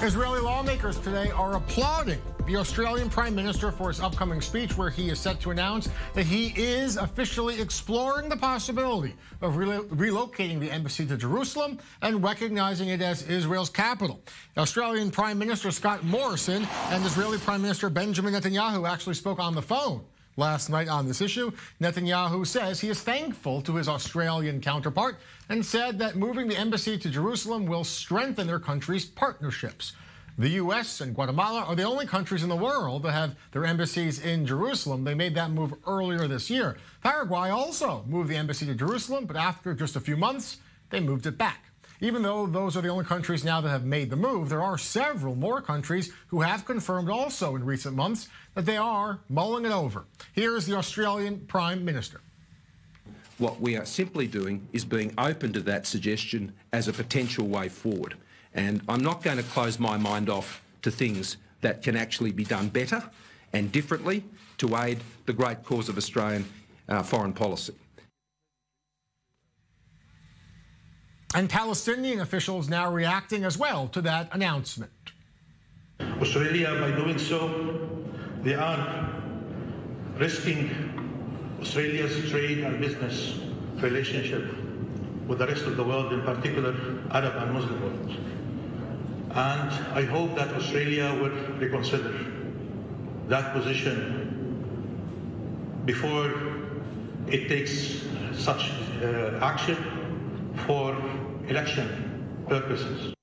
Israeli lawmakers today are applauding the Australian Prime Minister for his upcoming speech, where he is set to announce that he is officially exploring the possibility of relocating the embassy to Jerusalem and recognizing it as Israel's capital. Australian Prime Minister Scott Morrison and Israeli Prime Minister Benjamin Netanyahu actually spoke on the phone last night on this issue. Netanyahu says he is thankful to his Australian counterpart and said that moving the embassy to Jerusalem will strengthen their country's partnerships. The U.S. and Guatemala are the only countries in the world that have their embassies in Jerusalem. They made that move earlier this year. Paraguay also moved the embassy to Jerusalem, but after just a few months, they moved it back. Even though those are the only countries now that have made the move, there are several more countries who have confirmed also in recent months that they are mulling it over. Here is the Australian Prime Minister. What we are simply doing is being open to that suggestion as a potential way forward. And I'm not going to close my mind off to things that can actually be done better and differently to aid the great cause of Australian foreign policy. And Palestinian officials now reacting as well to that announcement. Australia, by doing so, they are risking Australia's trade and business relationship with the rest of the world, in particular Arab and Muslim world. And I hope that Australia will reconsider that position before it takes such action for election purposes.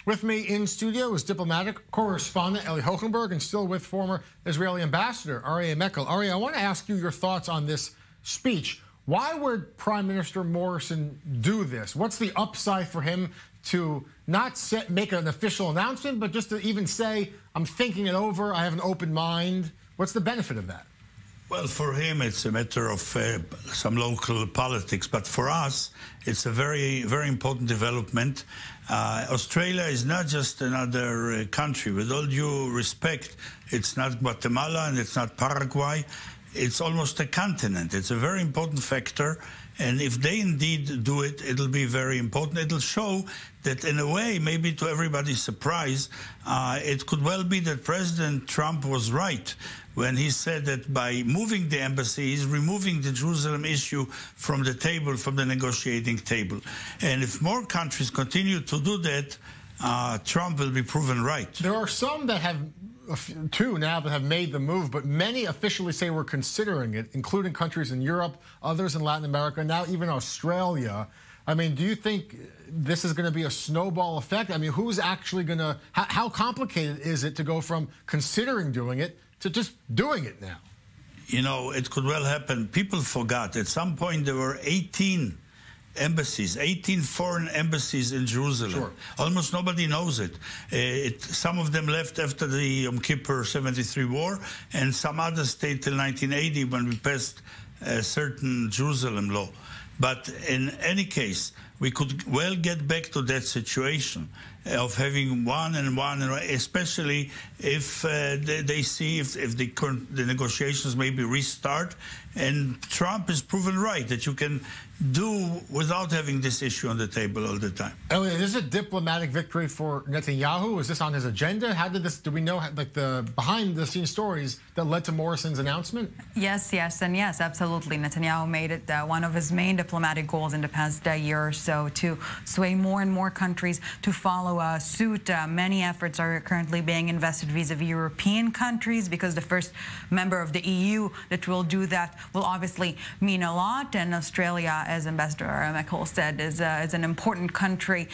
With me in studio is diplomatic correspondent Ellie Hochenberg, and still with former Israeli ambassador Arye Mekel. Arye, I want to ask you your thoughts on this speech. Why would Prime Minister Morrison do this? What's the upside for him to not make an official announcement, but just to even say, I'm thinking it over, I have an open mind? What's the benefit of that? Well, for him, it's a matter of some local politics. But for us, it's a very, very important development. Australia is not just another country. With all due respect, it's not Guatemala and it's not Paraguay. It's almost a continent. It's a very important factor. And if they indeed do it, it'll be very important. It'll show that, in a way, maybe to everybody's surprise, it could well be that President Trump was right when he said that by moving the embassy, he's removing the Jerusalem issue from the table, from the negotiating table. And if more countries continue to do that, Trump will be proven right. There are some that have, two now that have made the move, but many officially say we're considering it, including countries in Europe, others in Latin America, now even Australia. I mean, do you think this is going to be a snowball effect? I mean, who's actually going to, how complicated is it to go from considering doing it to just doing it now? You know, it could well happen. People forgot. At some point, there were 18 embassies, 18 foreign embassies in Jerusalem. Sure. Almost nobody knows it. Some of them left after the Yom Kippur 73 war, and some others stayed till 1980 when we passed a certain Jerusalem law. But in any case, we could well get back to that situation of having one and one, especially if they see if the negotiations maybe restart. And Trump is proven right that you can do without having this issue on the table all the time. Elliot, is this a diplomatic victory for Netanyahu? Is this on his agenda? How did this, do we know, like, the behind-the-scenes stories that led to Morrison's announcement? Yes, and yes, absolutely. Netanyahu made it one of his main diplomatic goals in the past year or so to sway more and more countries to follow suit. Many efforts are currently being invested vis-a-vis European countries, because the first member of the EU that will do that will obviously mean a lot. And Australia, as Ambassador Mekel said, is an important country.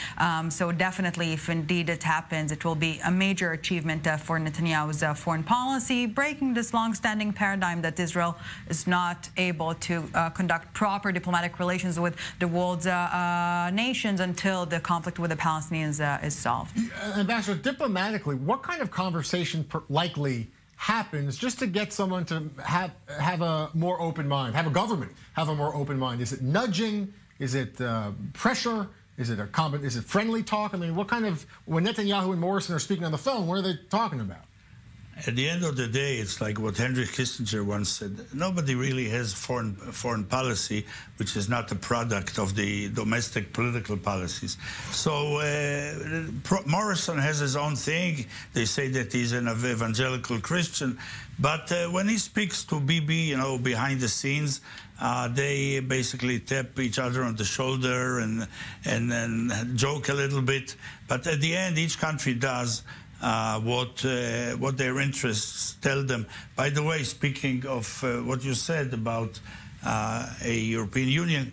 So definitely, if indeed it happens, it will be a major achievement for Netanyahu's foreign policy, breaking this long-standing paradigm that Israel is not able to conduct proper diplomatic relations with the world's nations until the conflict with the Palestinians is solved. Ambassador, diplomatically, what kind of conversation likely happens just to get someone to have a more open mind, have a government have a more open mind? Is it nudging? Is it pressure? Is it friendly talk? I mean, what kind of, when Netanyahu and Morrison are speaking on the phone, what are they talking about? at the end of the day, it's like what Henry Kissinger once said: nobody really has foreign policy which is not a product of the domestic political policies. So Morrison has his own thing. They say that he's an evangelical Christian, but when he speaks to Bibi, you know, behind the scenes, they basically tap each other on the shoulder and joke a little bit. But at the end, each country does what their interests tell them. By the way, speaking of what you said about a European Union,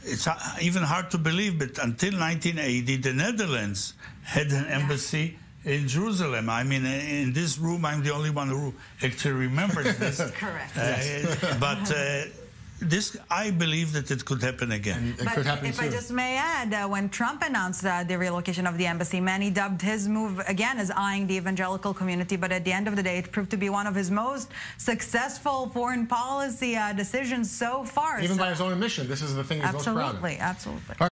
it's even hard to believe, but until 1980, the Netherlands had an embassy in Jerusalem. I mean, in this room, I'm the only one who actually remembers this. Correct. But this, I believe that it could happen again. It could happen if too. I just may add, when Trump announced the relocation of the embassy, many dubbed his move again as eyeing the evangelical community, but at the end of the day, it proved to be one of his most successful foreign policy decisions so far. Even by his own admission, this is the thing he's most proud of. Absolutely, absolutely.